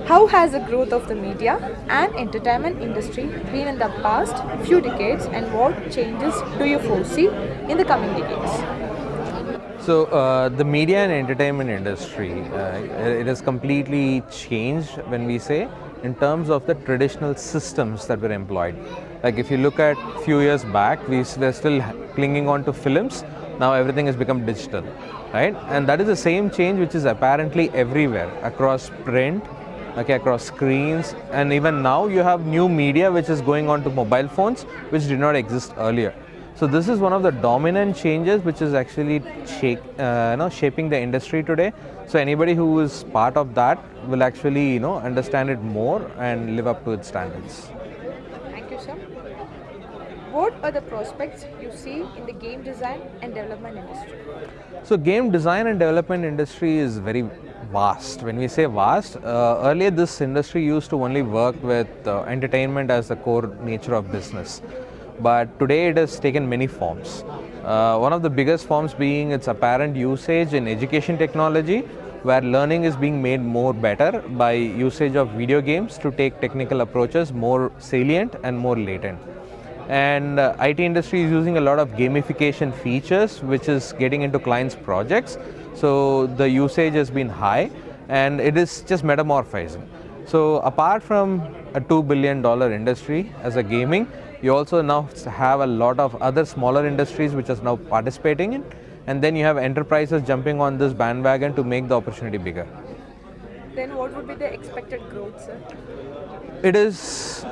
How has the growth of the media and entertainment industry been in the past few decades, and what changes do you foresee in the coming decades? So the media and entertainment industry, it has completely changed when we say in terms of the traditional systems that were employed. Like if you look at few years back, were still clinging on to films. Now everything has become digital, right? And that is the same change which is apparently everywhere across print, okay, across screens, and even now you have new media which is going on to mobile phones which did not exist earlier. So this is one of the dominant changes which is actually shaping the industry today. So anybody who is part of that will actually understand it more and live up to its standards. Thank you, sir. What are the prospects you see in the game design and development industry? So game design and development industry is very vast. When we say vast, earlier this industry used to only work with entertainment as the core nature of business. But today it has taken many forms. One of the biggest forms being its apparent usage in education technology, where learning is being made more better by usage of video games to take technical approaches more salient and more latent. And IT industry is using a lot of gamification features which is getting into clients' projects. So the usage has been high and it is just metamorphizing. So apart from a $2 billion industry as a gaming, you also now have a lot of other smaller industries which are now participating in, and then you have enterprises jumping on this bandwagon to make the opportunity bigger. Then what would be the expected growth, sir? It is,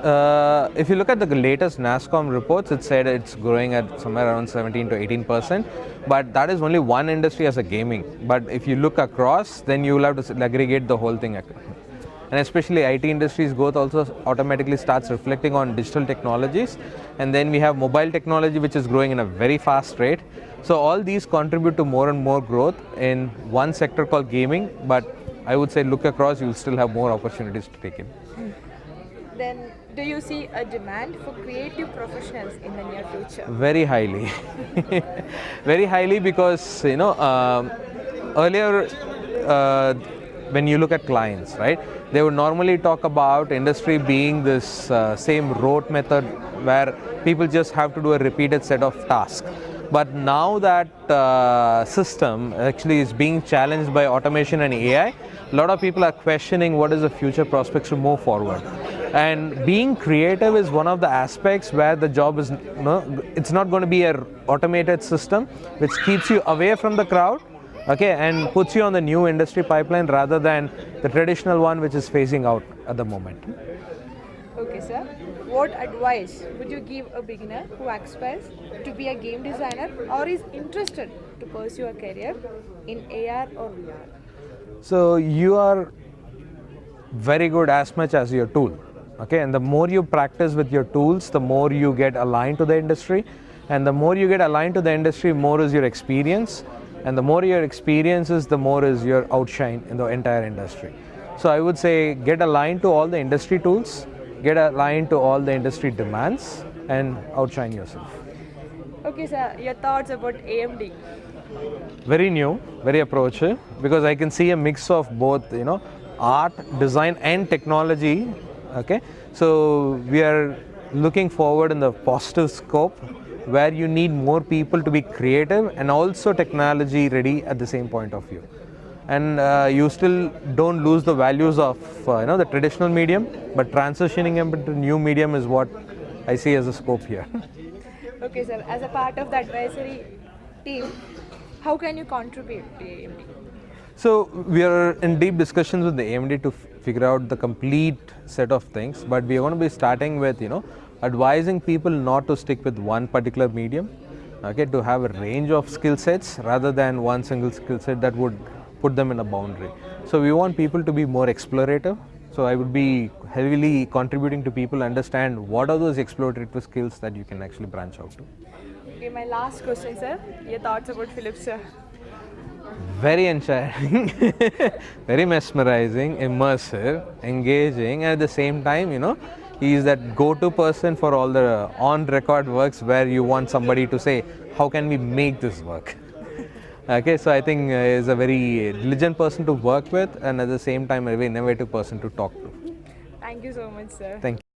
if you look at the latest NASSCOM reports, it said it's growing at somewhere around 17 to 18%, but that is only one industry as a gaming. But if you look across, then you will have to aggregate the whole thing. And especially IT industry's growth also automatically starts reflecting on digital technologies. And then we have mobile technology, which is growing in a very fast rate. So all these contribute to more and more growth in one sector called gaming. But I would say look across, you'll still have more opportunities to take in. Then do you see a demand for creative professionals in the near future? Very highly. Very highly because, earlier, when you look at clients, right, they would normally talk about industry being this same rote method where people just have to do a repeated set of tasks. But now that system actually is being challenged by automation and AI, a lot of people are questioning what is the future prospects to move forward. And being creative is one of the aspects where the job is, it's not going to be an automated system which keeps you away from the crowd, okay, and puts you on the new industry pipeline rather than the traditional one which is phasing out at the moment. Okay, sir. What advice would you give a beginner who aspires to be a game designer or is interested to pursue a career in AR or VR? So you are very good as much as your tool, okay, and the more you practice with your tools, the more you get aligned to the industry, and the more you get aligned to the industry, more is your experience. And the more your experience is, the more is your outshine in the entire industry. So I would say get aligned to all the industry tools, get aligned to all the industry demands, and outshine yourself. Okay, sir. Your thoughts about AMD? Very new, very approachable, because I can see a mix of both, art, design, and technology. Okay, so we are looking forward in the positive scope, where you need more people to be creative and also technology ready at the same point of view. And you still don't lose the values of the traditional medium, but transitioning into new medium is what I see as a scope here. Okay, sir. As a part of the advisory team, how can you contribute to AMD? So we are in deep discussions with the AMD to figure out the complete set of things, but we are going to be starting with advising people not to stick with one particular medium, okay, to have a range of skill sets rather than one single skill set that would put them in a boundary. So we want people to be more explorative. So I would be heavily contributing to people understand what are those explorative skills that you can actually branch out to. Okay, my last question, sir. Your thoughts about Philips, sir? Very enchanting, very mesmerizing, immersive, engaging, and at the same time, he is that go-to person for all the on-record works where you want somebody to say, how can we make this work? Okay, so I think is a very diligent person to work with, and at the same time a very innovative person to talk to. Thank you so much, sir. Thank you.